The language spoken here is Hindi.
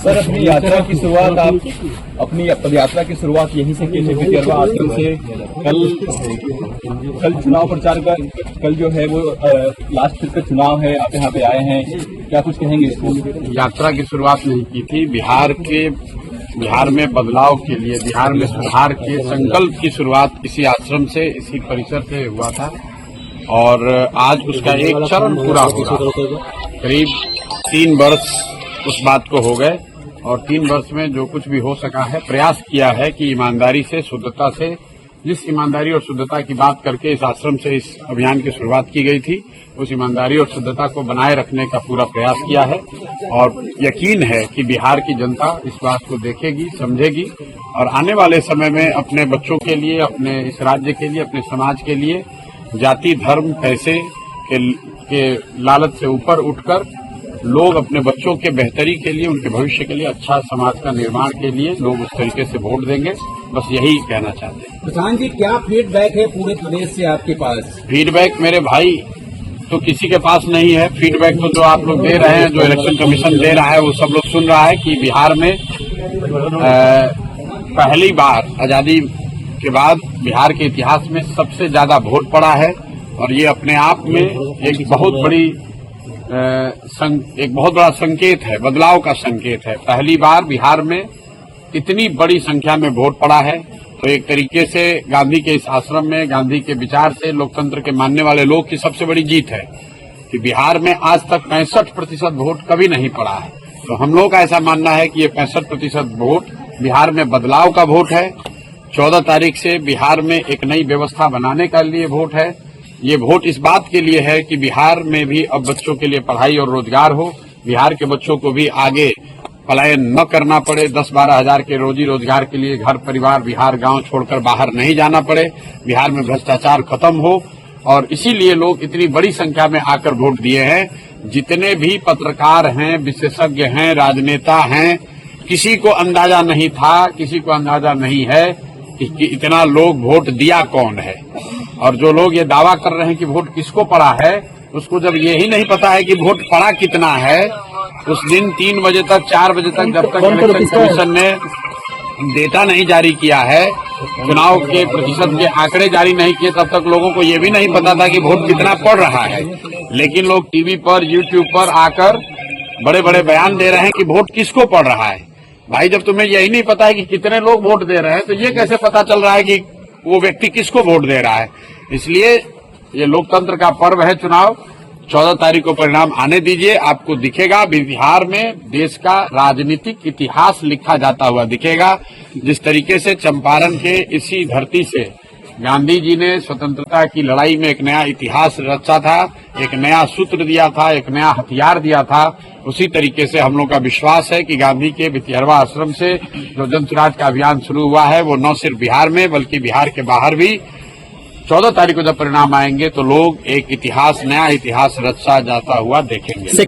सर, अपनी यात्रा की शुरुआत अपनी पदयात्रा की शुरुआत यहीं से की थी भितिहरवा आश्रम से। कल चुनाव प्रचार का कल जो है वो लास्ट ट्रिप का चुनाव है, आप यहाँ पे आए हैं, क्या कुछ कहेंगे इसको? यात्रा की शुरुआत नहीं की थी। बिहार में बदलाव के लिए, बिहार में सुधार के संकल्प की शुरुआत इसी आश्रम से, इसी परिसर से हुआ था और आज उसका एक चरण पूरा हुआ। करीब 3 वर्ष उस बात को हो गए और 3 वर्ष में जो कुछ भी हो सका है, प्रयास किया है कि ईमानदारी से, शुद्धता से, जिस ईमानदारी और शुद्धता की बात करके इस आश्रम से इस अभियान की शुरुआत की गई थी, उस ईमानदारी और शुद्धता को बनाए रखने का पूरा प्रयास किया है और यकीन है कि बिहार की जनता इस बात को देखेगी, समझेगी और आने वाले समय में अपने बच्चों के लिए, अपने इस राज्य के लिए, अपने समाज के लिए जाति, धर्म, पैसे के लालच से ऊपर उठकर लोग अपने बच्चों के बेहतरी के लिए, उनके भविष्य के लिए, अच्छा समाज का निर्माण के लिए लोग उस तरीके से वोट देंगे। बस यही कहना चाहते हैं। प्रधान जी, क्या फीडबैक है पूरे प्रदेश से आपके पास? फीडबैक मेरे भाई तो किसी के पास नहीं है। फीडबैक तो जो आप लोग दे रहे हैं, जो इलेक्शन कमीशन दे रहा है, वो सब लोग सुन रहा है कि बिहार में पहली बार आजादी के बाद बिहार के इतिहास में सबसे ज्यादा वोट पड़ा है और ये अपने आप में एक बहुत बड़ा संकेत है, बदलाव का संकेत है। पहली बार बिहार में इतनी बड़ी संख्या में वोट पड़ा है तो एक तरीके से गांधी के इस आश्रम में, गांधी के विचार से, लोकतंत्र के मानने वाले लोग की सबसे बड़ी जीत है कि बिहार में आज तक 65% वोट कभी नहीं पड़ा है। तो हम लोग का ऐसा मानना है कि ये 65% वोट बिहार में बदलाव का वोट है। 14 तारीख से बिहार में एक नई व्यवस्था बनाने के लिए वोट है। ये वोट इस बात के लिए है कि बिहार में भी अब बच्चों के लिए पढ़ाई और रोजगार हो, बिहार के बच्चों को भी आगे पलायन न करना पड़े, 10-12 हजार के रोजी रोजगार के लिए घर परिवार, बिहार गांव छोड़कर बाहर नहीं जाना पड़े, बिहार में भ्रष्टाचार खत्म हो और इसीलिए लोग इतनी बड़ी संख्या में आकर वोट दिए हैं। जितने भी पत्रकार हैं, विशेषज्ञ हैं, राजनेता हैं, किसी को अंदाजा नहीं था, किसी को अंदाजा नहीं है कि इतना लोग वोट दिया कौन है। और जो लोग ये दावा कर रहे हैं कि वोट किसको पड़ा है, उसको जब ये ही नहीं पता है कि वोट पड़ा कितना है, उस दिन 3 बजे तक, 4 बजे तक, जब तक इलेक्शन कमीशन ने डेटा नहीं जारी किया है, चुनाव के प्रतिशत के आंकड़े जारी नहीं किए, तब तक लोगों को ये भी नहीं पता था कि वोट कितना पड़ रहा है। लेकिन लोग टीवी पर, यूट्यूब पर आकर बड़े बड़े बयान दे रहे हैं कि वोट किसको पड़ रहा है। भाई, जब तुम्हें यही नहीं पता है कि कितने लोग वोट दे रहे हैं तो ये कैसे पता चल रहा है कि वो व्यक्ति किसको वोट दे रहा है? इसलिए ये लोकतंत्र का पर्व है चुनाव। 14 तारीख को परिणाम आने दीजिए, आपको दिखेगा बिहार में देश का राजनीतिक इतिहास लिखा जाता हुआ दिखेगा। जिस तरीके से चंपारण के इसी धरती से गांधी जी ने स्वतंत्रता की लड़ाई में एक नया इतिहास रचा था, एक नया सूत्र दिया था, एक नया हथियार दिया था, उसी तरीके से हम लोग का विश्वास है कि गांधी के भितिहरवा आश्रम से जो जन स्वराज का अभियान शुरू हुआ है, वो न सिर्फ बिहार में बल्कि बिहार के बाहर भी 14 तारीख को जब परिणाम आएंगे तो लोग एक इतिहास, नया इतिहास रचा जाता हुआ देखेंगे।